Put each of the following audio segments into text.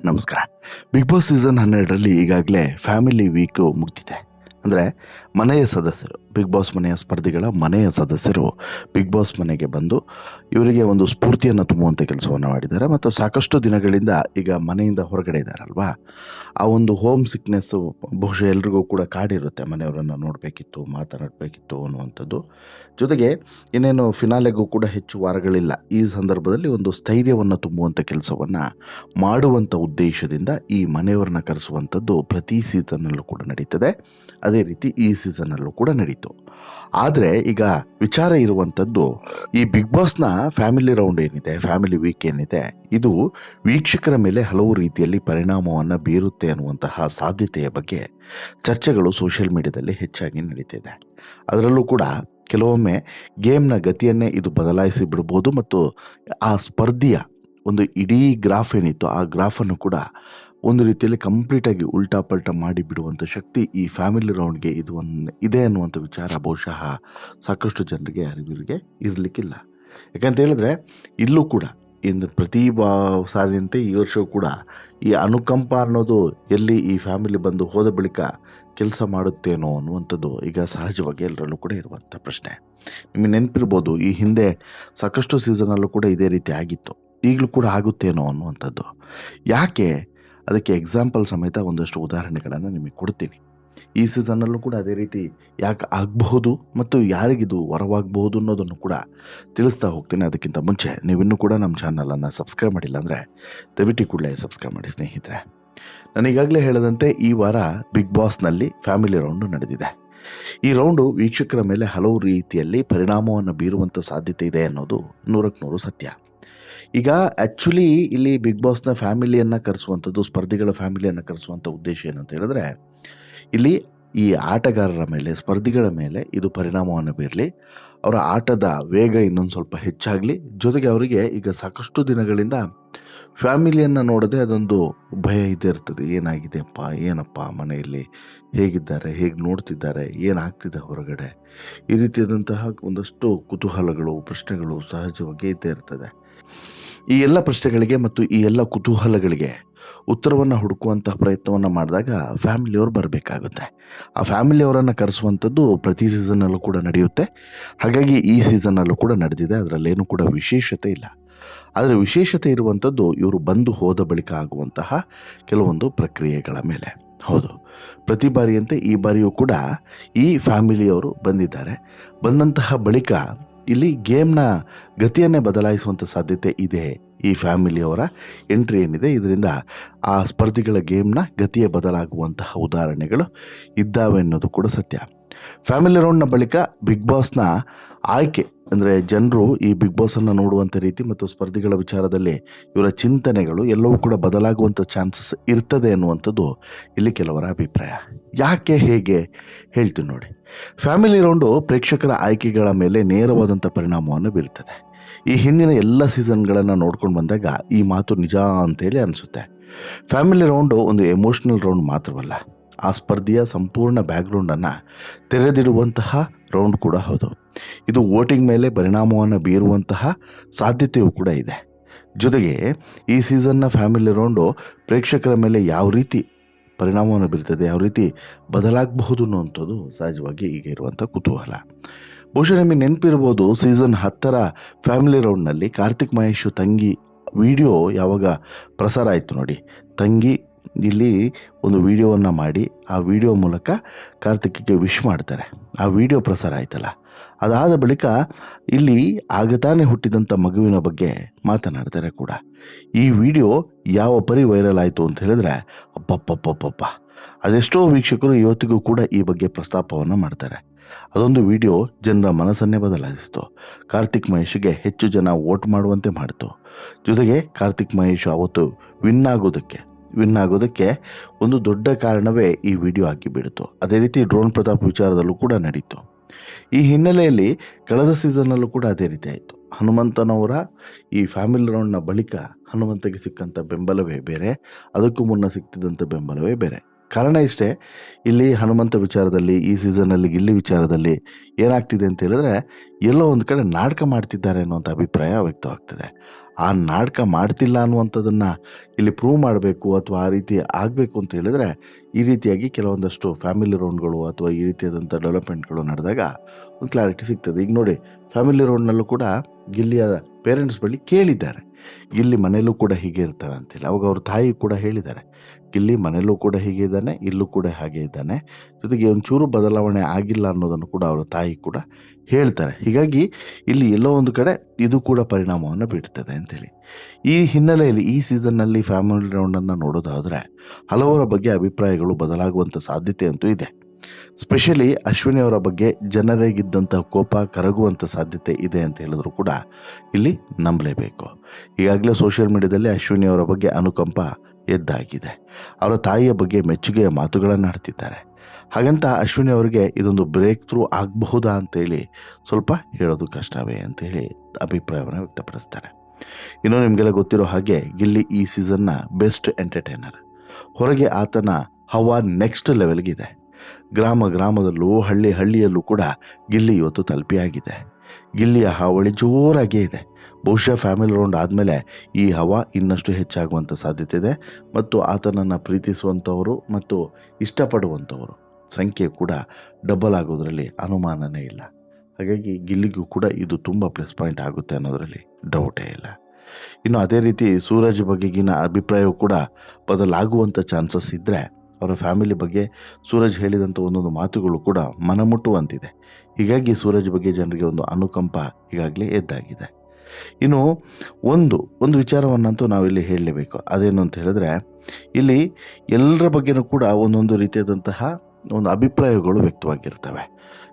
ನಮಸ್ಕಾರ. Big boss season 12ರಲ್ಲಿ ಈಗಾಗಲೇ family week ಮುಗ್ದಿದೆ. ಅಂದರೆ ಮನೆಯ ಸದಸ್ಯರು, ಬಿಗ್ ಬಾಸ್ ಮನೆಯ ಸ್ಪರ್ಧಿಗಳ ಮನೆಯ ಸದಸ್ಯರು ಬಿಗ್ ಬಾಸ್ ಮನೆಗೆ ಬಂದು ಇವರಿಗೆ ಒಂದು ಸ್ಫೂರ್ತಿಯನ್ನು ತುಂಬುವಂಥ ಕೆಲಸವನ್ನು ಮಾಡಿದ್ದಾರೆ. ಮತ್ತು ಸಾಕಷ್ಟು ದಿನಗಳಿಂದ ಈಗ ಮನೆಯಿಂದ ಹೊರಗಡೆ ಇದ್ದಾರಲ್ವಾ, ಆ ಒಂದು ಹೋಮ್ ಸಿಕ್ನೆಸ್ಸು ಬಹುಶಃ ಎಲ್ರಿಗೂ ಕೂಡ ಕಾಡಿರುತ್ತೆ. ಮನೆಯವರನ್ನು ನೋಡಬೇಕಿತ್ತು, ಮಾತನಾಡಬೇಕಿತ್ತು ಅನ್ನುವಂಥದ್ದು. ಜೊತೆಗೆ ಇನ್ನೇನು ಫಿನಾಲೆಗೂ ಕೂಡ ಹೆಚ್ಚು ವಾರಗಳಿಲ್ಲ. ಈ ಸಂದರ್ಭದಲ್ಲಿ ಒಂದು ಸ್ಥೈರ್ಯವನ್ನು ತುಂಬುವಂಥ ಕೆಲಸವನ್ನು ಮಾಡುವಂಥ ಉದ್ದೇಶದಿಂದ ಈ ಮನೆಯವರನ್ನ ಕರೆಸುವಂಥದ್ದು ಪ್ರತಿ ಸೀಸನ್ನಲ್ಲೂ ಕೂಡ ನಡೀತದೆ. ಅದೇ ರೀತಿ ಈ ಸೀಸನ್ನಲ್ಲೂ ಕೂಡ ನಡೀತು. ಆದರೆ ಈಗ ವಿಚಾರ ಇರುವಂಥದ್ದು, ಈ ಬಿಗ್ ಬಾಸ್ನ ಫ್ಯಾಮಿಲಿ ರೌಂಡ್ ಏನಿದೆ, ಫ್ಯಾಮಿಲಿ ವೀಕ್ ಏನಿದೆ, ಇದು ವೀಕ್ಷಕರ ಮೇಲೆ ಹಲವು ರೀತಿಯಲ್ಲಿ ಪರಿಣಾಮವನ್ನು ಬೀರುತ್ತೆ ಅನ್ನುವಂತಹ ಸಾಧ್ಯತೆಯ ಬಗ್ಗೆ ಚರ್ಚೆಗಳು ಸೋಷಿಯಲ್ ಮೀಡಿಯಾದಲ್ಲಿ ಹೆಚ್ಚಾಗಿ ನಡೀತಿದೆ. ಅದರಲ್ಲೂ ಕೂಡ ಕೆಲವೊಮ್ಮೆ ಗೇಮ್ನ ಗತಿಯನ್ನೇ ಇದು ಬದಲಾಯಿಸಿ ಬಿಡ್ಬೋದು ಮತ್ತು ಆ ಸ್ಪರ್ಧೆಯ ಒಂದು ಇಡೀ ಗ್ರಾಫ್ ಏನಿತ್ತು ಆ ಗ್ರಾಫನ್ನು ಕೂಡ ಒಂದು ರೀತಿಯಲ್ಲಿ ಕಂಪ್ಲೀಟಾಗಿ ಉಲ್ಟಾ ಪಲ್ಟಾ ಮಾಡಿ ಬಿಡುವಂಥ ಶಕ್ತಿ ಈ ಫ್ಯಾಮಿಲಿ ರೌಂಡ್ಗೆ ಇದೆ ಅನ್ನುವಂಥ ವಿಚಾರ ಬಹುಶಃ ಸಾಕಷ್ಟು ಜನರಿಗೆ ಅರಿವಿಗೆ ಇರಲಿಕ್ಕಿಲ್ಲ. ಯಾಕಂತ ಹೇಳಿದ್ರೆ ಇಲ್ಲೂ ಕೂಡ ಇಂದು ಪ್ರತಿ ಸಾರಿಯಂತೆ ಈ ವರ್ಷವೂ ಕೂಡ ಈ ಅನುಕಂಪ ಅನ್ನೋದು ಎಲ್ಲಿ ಈ ಫ್ಯಾಮಿಲಿ ಬಂದು ಹೋದ ಬಳಿಕ ಕೆಲಸ ಮಾಡುತ್ತೇನೋ ಅನ್ನುವಂಥದ್ದು ಈಗ ಸಹಜವಾಗಿ ಎಲ್ಲರಲ್ಲೂ ಕೂಡ ಇರುವಂಥ ಪ್ರಶ್ನೆ. ನಿಮಗೆ ನೆನಪಿರ್ಬೋದು, ಈ ಹಿಂದೆ ಸಾಕಷ್ಟು ಸೀಸನಲ್ಲೂ ಕೂಡ ಇದೇ ರೀತಿ ಆಗಿತ್ತು. ಈಗಲೂ ಕೂಡ ಆಗುತ್ತೇನೋ ಅನ್ನುವಂಥದ್ದು. ಯಾಕೆ? ಅದಕ್ಕೆ ಎಕ್ಸಾಂಪಲ್ ಸಮೇತ ಒಂದಷ್ಟು ಉದಾಹರಣೆಗಳನ್ನು ನಿಮಗೆ ಕೊಡ್ತೀನಿ. ಈ ಸೀಸನ್ನಲ್ಲೂ ಕೂಡ ಅದೇ ರೀತಿ ಯಾಕೆ ಆಗಬಹುದು ಮತ್ತು ಯಾರಿಗಿದು ವರವಾಗಬಹುದು ಅನ್ನೋದನ್ನು ಕೂಡ ತಿಳಿಸ್ತಾ ಹೋಗ್ತೀನಿ. ಅದಕ್ಕಿಂತ ಮುಂಚೆ ನೀವಿನ್ನೂ ಕೂಡ ನಮ್ಮ ಚಾನಲನ್ನು ಸಬ್ಸ್ಕ್ರೈಬ್ ಮಾಡಿಲ್ಲ ಅಂದರೆ ದಯವಿಟ್ಟು ಕೂಡಲೇ ಸಬ್ಸ್ಕ್ರೈಬ್ ಮಾಡಿ ಸ್ನೇಹಿತರೆ. ನಾನೀಗಾಗಲೇ ಹೇಳಿದಂತೆ ಈ ವಾರ ಬಿಗ್ ಬಾಸ್ನಲ್ಲಿ ಫ್ಯಾಮಿಲಿ ರೌಂಡು ನಡೆದಿದೆ. ಈ ರೌಂಡು ವೀಕ್ಷಕರ ಮೇಲೆ ಹಲವು ರೀತಿಯಲ್ಲಿ ಪರಿಣಾಮವನ್ನು ಬೀರುವಂಥ ಸಾಧ್ಯತೆ ಇದೆ ಅನ್ನೋದು 100% ಸತ್ಯ. ಈಗ ಆ್ಯಕ್ಚುಲಿ ಇಲ್ಲಿ ಬಿಗ್ ಬಾಸ್ನ ಫ್ಯಾಮಿಲಿಯನ್ನು ಕರೆಸುವಂಥದ್ದು, ಸ್ಪರ್ಧಿಗಳ ಫ್ಯಾಮಿಲಿಯನ್ನು ಕರೆಸುವಂಥ ಉದ್ದೇಶ ಏನಂತ ಹೇಳಿದ್ರೆ, ಇಲ್ಲಿ ಈ ಆಟಗಾರರ ಮೇಲೆ, ಸ್ಪರ್ಧಿಗಳ ಮೇಲೆ ಇದು ಪರಿಣಾಮವನ್ನು ಬೀರಲಿ, ಅವರ ಆಟದ ವೇಗ ಇನ್ನೊಂದು ಸ್ವಲ್ಪ ಹೆಚ್ಚಾಗಲಿ. ಜೊತೆಗೆ ಅವರಿಗೆ ಈಗ ಸಾಕಷ್ಟು ದಿನಗಳಿಂದ ಫ್ಯಾಮಿಲಿಯನ್ನು ನೋಡದೆ ಅದೊಂದು ಭಯ ಇದ್ದೇ ಇರ್ತದೆ. ಏನಾಗಿದೆಯಪ್ಪ, ಏನಪ್ಪ ಮನೆಯಲ್ಲಿ, ಹೇಗಿದ್ದಾರೆ, ಹೇಗೆ ನೋಡ್ತಿದ್ದಾರೆ, ಏನಾಗ್ತಿದೆ ಹೊರಗಡೆ, ಈ ರೀತಿಯಾದಂತಹ ಒಂದಷ್ಟು ಕುತೂಹಲಗಳು, ಪ್ರಶ್ನೆಗಳು ಸಹಜವಾಗಿ ಇದ್ದೇ ಇರ್ತದೆ. ಈ ಎಲ್ಲ ಪ್ರಶ್ನೆಗಳಿಗೆ ಮತ್ತು ಈ ಎಲ್ಲ ಕುತೂಹಲಗಳಿಗೆ ಉತ್ತರವನ್ನು ಹುಡುಕುವಂತಹ ಪ್ರಯತ್ನವನ್ನು ಮಾಡಿದಾಗ ಫ್ಯಾಮಿಲಿಯವರು ಬರಬೇಕಾಗುತ್ತೆ. ಆ ಫ್ಯಾಮಿಲಿಯವರನ್ನು ಕರೆಸುವಂಥದ್ದು ಪ್ರತಿ ಸೀಸನ್ನಲ್ಲೂ ಕೂಡ ನಡೆಯುತ್ತೆ. ಹಾಗಾಗಿ ಈ ಸೀಸನ್ನಲ್ಲೂ ಕೂಡ ನಡೆದಿದೆ. ಅದರಲ್ಲೇನೂ ಕೂಡ ವಿಶೇಷತೆ ಇಲ್ಲ. ಆದರೆ ವಿಶೇಷತೆ ಇರುವಂಥದ್ದು ಇವರು ಬಂದು ಹೋದ ಬಳಿಕ ಆಗುವಂತಹ ಕೆಲವೊಂದು ಪ್ರಕ್ರಿಯೆಗಳ ಮೇಲೆ. ಹೌದು, ಪ್ರತಿ ಬಾರಿಯಂತೆ ಈ ಬಾರಿಯೂ ಕೂಡ ಈ ಫ್ಯಾಮಿಲಿಯವರು ಬಂದಿದ್ದಾರೆ. ಬಂದಂತಹ ಬಳಿಕ ಇಲ್ಲಿ ಗೇಮ್ನ ಗತಿಯನ್ನೇ ಬದಲಾಯಿಸುವಂಥ ಸಾಧ್ಯತೆ ಇದೆ. ಈ ಫ್ಯಾಮಿಲಿಯವರ ಎಂಟ್ರಿ ಏನಿದೆ, ಇದರಿಂದ ಆ ಸ್ಪರ್ಧಿಗಳ ಗೇಮ್ನ ಗತಿಯೇ ಬದಲಾಗುವಂತಹ ಉದಾಹರಣೆಗಳು ಇದ್ದಾವೆ ಅನ್ನೋದು ಕೂಡ ಸತ್ಯ. ಫ್ಯಾಮಿಲಿ ರೌಂಡ್ನ ಬಳಿಕ ಬಿಗ್ ಬಾಸ್ನ ಆಯ್ಕೆ, ಅಂದರೆ ಜನರು ಈ ಬಿಗ್ ಬಾಸನ್ನು ನೋಡುವಂಥ ರೀತಿ ಮತ್ತು ಸ್ಪರ್ಧಿಗಳ ವಿಚಾರದಲ್ಲಿ ಇವರ ಚಿಂತನೆಗಳು ಎಲ್ಲವೂ ಕೂಡ ಬದಲಾಗುವಂಥ ಚಾನ್ಸಸ್ ಇರ್ತದೆ ಅನ್ನುವಂಥದ್ದು ಇಲ್ಲಿ ಕೆಲವರ ಅಭಿಪ್ರಾಯ. ಯಾಕೆ, ಹೇಗೆ ಹೇಳ್ತೀನಿ ನೋಡಿ. ಫ್ಯಾಮಿಲಿ ರೌಂಡು ಪ್ರೇಕ್ಷಕರ ಆಯ್ಕೆಗಳ ಮೇಲೆ ನೇರವಾದಂಥ ಪರಿಣಾಮವನ್ನು ಬೀರ್ತದೆ. ಈ ಹಿಂದಿನ ಎಲ್ಲ ಸೀಸನ್ಗಳನ್ನು ನೋಡ್ಕೊಂಡು ಬಂದಾಗ ಈ ಮಾತು ನಿಜ ಅಂತೇಳಿ ಅನಿಸುತ್ತೆ. ಫ್ಯಾಮಿಲಿ ರೌಂಡು ಒಂದು ಎಮೋಷ್ನಲ್ ರೌಂಡ್ ಮಾತ್ರವಲ್ಲ, ಆ ಸ್ಪರ್ಧೆಯ ಸಂಪೂರ್ಣ ಬ್ಯಾಕ್ಗ್ರೌಂಡನ್ನು ತೆರೆದಿಡುವಂತಹ ರೌಂಡ್ ಕೂಡ ಹೌದು. ಇದು ವೋಟಿಂಗ್ ಮೇಲೆ ಪರಿಣಾಮವನ್ನು ಬೀರುವಂತಹ ಸಾಧ್ಯತೆಯೂ ಕೂಡ ಇದೆ. ಜೊತೆಗೆ ಈ ಸೀಸನ್ನ ಫ್ಯಾಮಿಲಿ ರೌಂಡು ಪ್ರೇಕ್ಷಕರ ಮೇಲೆ ಯಾವ ರೀತಿ ಪರಿಣಾಮವನ್ನು ಬೀರ್ತದೆ, ಯಾವ ರೀತಿ ಬದಲಾಗಬಹುದು ಅನ್ನುವಂಥದ್ದು ಸಹಜವಾಗಿ ಈಗ ಇರುವಂಥ ಕುತೂಹಲ. ಬಹುಶಃ ನಿಮಗೆ ನೆನಪಿರ್ಬೋದು, ಸೀಸನ್ 10ರ ಫ್ಯಾಮಿಲಿ ರೌಂಡ್ನಲ್ಲಿ ಕಾರ್ತಿಕ್ ಮಹೇಶ್ ತಂಗಿ ವಿಡಿಯೋ ಯಾವಾಗ ಪ್ರಸಾರ ಆಯಿತು ನೋಡಿ. ತಂಗಿ ಇಲ್ಲಿ ಒಂದು ವಿಡಿಯೋವನ್ನು ಮಾಡಿ ಆ ವಿಡಿಯೋ ಮೂಲಕ ಕಾರ್ತಿಕ್ಗೆ ವಿಶ್ ಮಾಡ್ತಾರೆ. ಆ ವಿಡಿಯೋ ಪ್ರಸಾರ ಆಯ್ತಲ್ಲ, ಅದಾದ ಬಳಿಕ ಇಲ್ಲಿ ಆಗತಾನೆ ಹುಟ್ಟಿದಂಥ ಮಗುವಿನ ಬಗ್ಗೆ ಮಾತನಾಡ್ತಾರೆ ಕೂಡ. ಈ ವಿಡಿಯೋ ಯಾವ ಪರಿ ವೈರಲ್ ಆಯಿತು ಅಂತ ಹೇಳಿದ್ರೆ, ಅಪ್ಪಪ್ಪಪ್ಪಪ್ಪ, ಅದೆಷ್ಟೋ ವೀಕ್ಷಕರು ಇವತ್ತಿಗೂ ಕೂಡ ಈ ಬಗ್ಗೆ ಪ್ರಸ್ತಾಪವನ್ನು ಮಾಡ್ತಾರೆ. ಅದೊಂದು ವಿಡಿಯೋ ಜನರ ಮನಸ್ಸನ್ನೇ ಬದಲಾಯಿಸಿತು. ಕಾರ್ತಿಕ್ ಮಹೇಶ್ಗೆ ಹೆಚ್ಚು ಜನ ವೋಟ್ ಮಾಡುವಂತೆ ಮಾಡಿತು. ಜೊತೆಗೆ ಕಾರ್ತಿಕ್ ಮಹೇಶ್ ಅವತ್ತು ವಿನ್ ಆಗೋದಕ್ಕೆ ಒಂದು ದೊಡ್ಡ ಕಾರಣವೇ ಈ ವಿಡಿಯೋ ಆಗಿಬಿಡ್ತು. ಅದೇ ರೀತಿ ಡ್ರೋನ್ ಪ್ರತಾಪ್ ವಿಚಾರದಲ್ಲೂ ಕೂಡ ನಡೀತು. ಈ ಹಿನ್ನೆಲೆಯಲ್ಲಿ ಕಳೆದ ಸೀಸನ್ನಲ್ಲೂ ಕೂಡ ಅದೇ ರೀತಿ ಆಯಿತು. ಹನುಮಂತನವರ ಈ ಫ್ಯಾಮಿಲಿ ರೌಂಡ್ನ ಬಳಿಕ ಹನುಮಂತಗೆ ಸಿಕ್ಕಂಥ ಬೆಂಬಲವೇ ಬೇರೆ, ಅದಕ್ಕೂ ಮುನ್ನ ಸಿಕ್ತಿದ್ದಂಥ ಬೆಂಬಲವೇ ಬೇರೆ. ಕಾರಣ ಇಷ್ಟೇ, ಇಲ್ಲಿ ಹನುಮಂತ ವಿಚಾರದಲ್ಲಿ, ಈ ಸೀಸನ್ನಲ್ಲಿ ಗಿಲ್ಲಿ ವಿಚಾರದಲ್ಲಿ ಏನಾಗ್ತಿದೆ ಅಂತ ಹೇಳಿದ್ರೆ, ಎಲ್ಲೋ ಒಂದು ಕಡೆ ನಾಟಕ ಮಾಡ್ತಿದ್ದಾರೆ ಅನ್ನುವಂಥ ಅಭಿಪ್ರಾಯ ವ್ಯಕ್ತವಾಗ್ತದೆ. ಆ ನಾಟಕ ಮಾಡ್ತಿಲ್ಲ ಅನ್ನುವಂಥದ್ದನ್ನು ಇಲ್ಲಿ ಪ್ರೂವ್ ಮಾಡಬೇಕು ಅಥವಾ ಆ ರೀತಿ ಆಗಬೇಕು ಅಂತ ಹೇಳಿದ್ರೆ ಈ ರೀತಿಯಾಗಿ ಕೆಲವೊಂದಷ್ಟು ಫ್ಯಾಮಿಲಿ ರೌಂಡ್ಗಳು ಅಥವಾ ಈ ರೀತಿಯಾದಂಥ ಡೆವಲಪ್ಮೆಂಟ್ಗಳು ನಡೆದಾಗ ಒಂದು ಕ್ಲಾರಿಟಿ ಸಿಗ್ತದೆ. ಈಗ ನೋಡಿ, ಫ್ಯಾಮಿಲಿ ರೌಂಡ್ನಲ್ಲೂ ಕೂಡ ಗಿಲ್ಲಿಯ ಪೇರೆಂಟ್ಸ್ ಬಳಿ ಕೇಳಿದ್ದಾರೆ, ಗಿಲ್ಲಿ ಮನೆಯಲ್ಲೂ ಕೂಡ ಹೀಗೆ ಇರ್ತಾರೆ ಅಂತೇಳಿ. ಅವಾಗ ಅವ್ರ ತಾಯಿ ಕೂಡ ಹೇಳಿದ್ದಾರೆ, ಗಿಲ್ಲಿ ಮನೆಯಲ್ಲೂ ಕೂಡ ಹೀಗೆ ಇದ್ದಾನೆ, ಇಲ್ಲೂ ಕೂಡ ಹಾಗೆ ಇದ್ದಾನೆ, ಜೊತೆಗೆ ಒಂಚೂರು ಬದಲಾವಣೆ ಆಗಿಲ್ಲ ಅನ್ನೋದನ್ನು ಕೂಡ ಅವರ ತಾಯಿ ಕೂಡ ಹೇಳ್ತಾರೆ. ಹೀಗಾಗಿ ಇಲ್ಲಿ ಎಲ್ಲೋ ಒಂದು ಕಡೆ ಇದು ಕೂಡ ಪರಿಣಾಮವನ್ನು ಬೀರ್ತದೆ ಅಂತೇಳಿ. ಈ ಹಿನ್ನೆಲೆಯಲ್ಲಿ ಈ ಸೀಸನ್ನಲ್ಲಿ ಫ್ಯಾಮಿಲಿ ರೌಂಡನ್ನು ನೋಡೋದಾದರೆ ಹಲವರ ಬಗ್ಗೆ ಅಭಿಪ್ರಾಯಗಳು ಬದಲಾಗುವಂಥ ಸಾಧ್ಯತೆ ಅಂತೂ ಇದೆ. ಸ್ಪೆಷಲಿ ಅಶ್ವಿನಿ ಅವರ ಬಗ್ಗೆ ಜನರಿಗಿದ್ದಂಥ ಕೋಪ ಕರಗುವಂಥ ಸಾಧ್ಯತೆ ಇದೆ ಅಂತ ಹೇಳಿದ್ರು ಕೂಡ ಇಲ್ಲಿ ನಂಬಲೇಬೇಕು. ಈಗಾಗಲೇ ಸೋಷಿಯಲ್ ಮೀಡಿಯಾದಲ್ಲಿ ಅಶ್ವಿನಿ ಅವರ ಬಗ್ಗೆ ಅನುಕಂಪ ಎದ್ದಾಗಿದೆ. ಅವರ ತಾಯಿಯ ಬಗ್ಗೆ ಮೆಚ್ಚುಗೆಯ ಮಾತುಗಳನ್ನು ಆಡ್ತಿದ್ದಾರೆ. ಹಾಗಂತ ಅಶ್ವಿನಿ ಅವರಿಗೆ ಇದೊಂದು ಬ್ರೇಕ್ ಥ್ರೂ ಆಗಬಹುದಾ ಅಂತೇಳಿ ಸ್ವಲ್ಪ ಹೇಳೋದು ಕಷ್ಟವೇ ಅಂತೇಳಿ ಅಭಿಪ್ರಾಯವನ್ನು ವ್ಯಕ್ತಪಡಿಸ್ತಾರೆ. ಇನ್ನು ನಿಮಗೆಲ್ಲ ಗೊತ್ತಿರೋ ಹಾಗೆ ಗಿಲ್ಲಿ ಈ ಸೀಸನ್ನ ಬೆಸ್ಟ್ ಎಂಟರ್ಟೈನರ್. ಹೊರಗೆ ಆತನ ಹವಾ ನೆಕ್ಸ್ಟ್ ಲೆವೆಲ್ಗಿದೆ. ಗ್ರಾಮದಲ್ಲೂ ಹಳ್ಳಿಯಲ್ಲೂ ಕೂಡ ಗಿಲ್ಲಿ ಇವತ್ತು ತಲುಪಿಯಾಗಿದೆ. ಗಿಲ್ಲಿಯ ಹಾವಳಿ ಜೋರಾಗೇ ಇದೆ. ಬಹುಶಃ ಫ್ಯಾಮಿಲಿ ರೌಂಡ್ ಆದಮೇಲೆ ಈ ಹವಾ ಇನ್ನಷ್ಟು ಹೆಚ್ಚಾಗುವಂಥ ಸಾಧ್ಯತೆ ಇದೆ ಮತ್ತು ಆತನನ್ನು ಪ್ರೀತಿಸುವಂಥವರು ಮತ್ತು ಇಷ್ಟಪಡುವಂಥವರು ಸಂಖ್ಯೆ ಕೂಡ ಡಬಲ್ ಆಗೋದ್ರಲ್ಲಿ ಅನುಮಾನನೇ ಇಲ್ಲ. ಹಾಗಾಗಿ ಗಿಲ್ಲಿಗೂ ಕೂಡ ಇದು ತುಂಬ ಪ್ಲಸ್ ಪಾಯಿಂಟ್ ಆಗುತ್ತೆ ಅನ್ನೋದರಲ್ಲಿ ಡೌಟೇ ಇಲ್ಲ. ಇನ್ನು ಅದೇ ರೀತಿ ಸೂರಜ್ ಬಗೆಗಿನ ಅಭಿಪ್ರಾಯವೂ ಕೂಡ ಬದಲಾಗುವಂಥ ಚಾನ್ಸಸ್ ಇದ್ದರೆ ಅವರ ಫ್ಯಾಮಿಲಿ ಬಗ್ಗೆ ಸೂರಜ್ ಹೇಳಿದಂಥ ಒಂದೊಂದು ಮಾತುಗಳು ಕೂಡ ಮನಮುಟ್ಟುವಂತಿದೆ. ಹೀಗಾಗಿ ಸೂರಜ್ ಬಗ್ಗೆ ಜನರಿಗೆ ಒಂದು ಅನುಕಂಪ ಈಗಾಗಲೇ ಎದ್ದಾಗಿದೆ. ಇನ್ನು ಒಂದು ವಿಚಾರವನ್ನಂತೂ ನಾವಿಲ್ಲಿ ಹೇಳಲೇಬೇಕು. ಅದೇನು ಅಂತ ಹೇಳಿದ್ರೆ, ಇಲ್ಲಿ ಎಲ್ಲರ ಬಗ್ಗೆನೂ ಕೂಡ ಒಂದೊಂದು ರೀತಿಯಾದಂತಹ ಒಂದು ಅಭಿಪ್ರಾಯಗಳು ವ್ಯಕ್ತವಾಗಿರ್ತವೆ.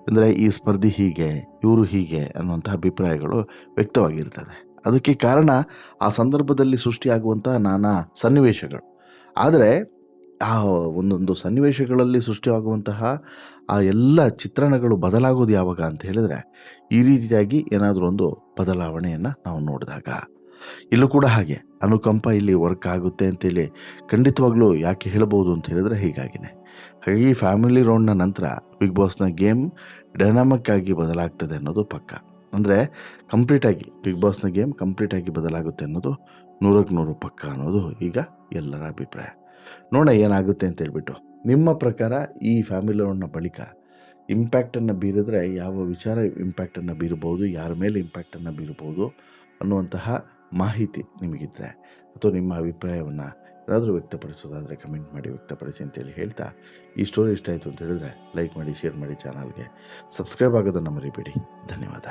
ಅಂದರೆ ಈ ಸ್ಪರ್ಧಿ ಹೀಗೆ, ಇವರು ಹೀಗೆ ಅನ್ನುವಂಥ ಅಭಿಪ್ರಾಯಗಳು ವ್ಯಕ್ತವಾಗಿರ್ತದೆ. ಅದಕ್ಕೆ ಕಾರಣ ಆ ಸಂದರ್ಭದಲ್ಲಿ ಸೃಷ್ಟಿಯಾಗುವಂಥ ನಾನಾ ಸನ್ನಿವೇಶಗಳು. ಆದರೆ ಆ ಒಂದೊಂದು ಸನ್ನಿವೇಶಗಳಲ್ಲಿ ಸೃಷ್ಟಿಯಾಗುವಂತಹ ಆ ಎಲ್ಲ ಚಿತ್ರಣಗಳು ಬದಲಾಗೋದು ಯಾವಾಗ ಅಂತ ಹೇಳಿದ್ರೆ, ಈ ರೀತಿಯಾಗಿ ಏನಾದರೂ ಒಂದು ಬದಲಾವಣೆಯನ್ನು ನಾವು ನೋಡಿದಾಗ. ಇಲ್ಲೂ ಕೂಡ ಹಾಗೆ ಅನುಕಂಪ ಇಲ್ಲಿ ವರ್ಕ್ ಆಗುತ್ತೆ ಅಂತೇಳಿ ಖಂಡಿತವಾಗ್ಲೂ ಯಾಕೆ ಹೇಳ್ಬೋದು ಅಂತ ಹೇಳಿದ್ರೆ ಹೀಗಾಗಿನೇ. ಹಾಗಾಗಿ ಫ್ಯಾಮಿಲಿ ರೌಂಡ್ನ ನಂತರ ಬಿಗ್ ಬಾಸ್ನ ಗೇಮ್ ಡೈನಾಮಿಕ್ ಆಗಿ ಬದಲಾಗ್ತದೆ ಅನ್ನೋದು ಪಕ್ಕ. ಅಂದರೆ ಕಂಪ್ಲೀಟಾಗಿ ಬಿಗ್ ಬಾಸ್ನ ಗೇಮ್ ಕಂಪ್ಲೀಟಾಗಿ ಬದಲಾಗುತ್ತೆ ಅನ್ನೋದು 100% ಪಕ್ಕ ಅನ್ನೋದು ಈಗ ಎಲ್ಲರ ಅಭಿಪ್ರಾಯ. ನೋಡೋಣ ಏನಾಗುತ್ತೆ ಅಂತ ಹೇಳ್ಬಿಟ್ಟು. ನಿಮ್ಮ ಪ್ರಕಾರ ಈ ಫ್ಯಾಮಿಲಿ ರೌಂಡ್ನ ಬಳಿಕ ಇಂಪ್ಯಾಕ್ಟನ್ನು ಬೀರಿದ್ರೆ ಯಾವ ವಿಚಾರ ಇಂಪ್ಯಾಕ್ಟನ್ನು ಬೀರಬಹುದು, ಯಾರ ಮೇಲೆ ಇಂಪ್ಯಾಕ್ಟನ್ನು ಬೀರಬಹುದು ಅನ್ನುವಂತಹ ಮಾಹಿತಿ ನಿಮಗಿದ್ರೆ ಅಥವಾ ನಿಮ್ಮ ಅಭಿಪ್ರಾಯವನ್ನು ಏನಾದರೂ ವ್ಯಕ್ತಪಡಿಸೋದಾದರೆ ಕಮೆಂಟ್ ಮಾಡಿ ವ್ಯಕ್ತಪಡಿಸಿ ಅಂತೇಳಿ ಹೇಳ್ತಾ, ಈ ಸ್ಟೋರಿ ಇಷ್ಟ ಆಯಿತು ಅಂತ ಹೇಳಿದ್ರೆ ಲೈಕ್ ಮಾಡಿ, ಶೇರ್ ಮಾಡಿ, ಚಾನಲ್ಗೆ ಸಬ್ಸ್ಕ್ರೈಬ್ ಆಗೋದನ್ನು ಮರಿಬೇಡಿ. ಧನ್ಯವಾದ.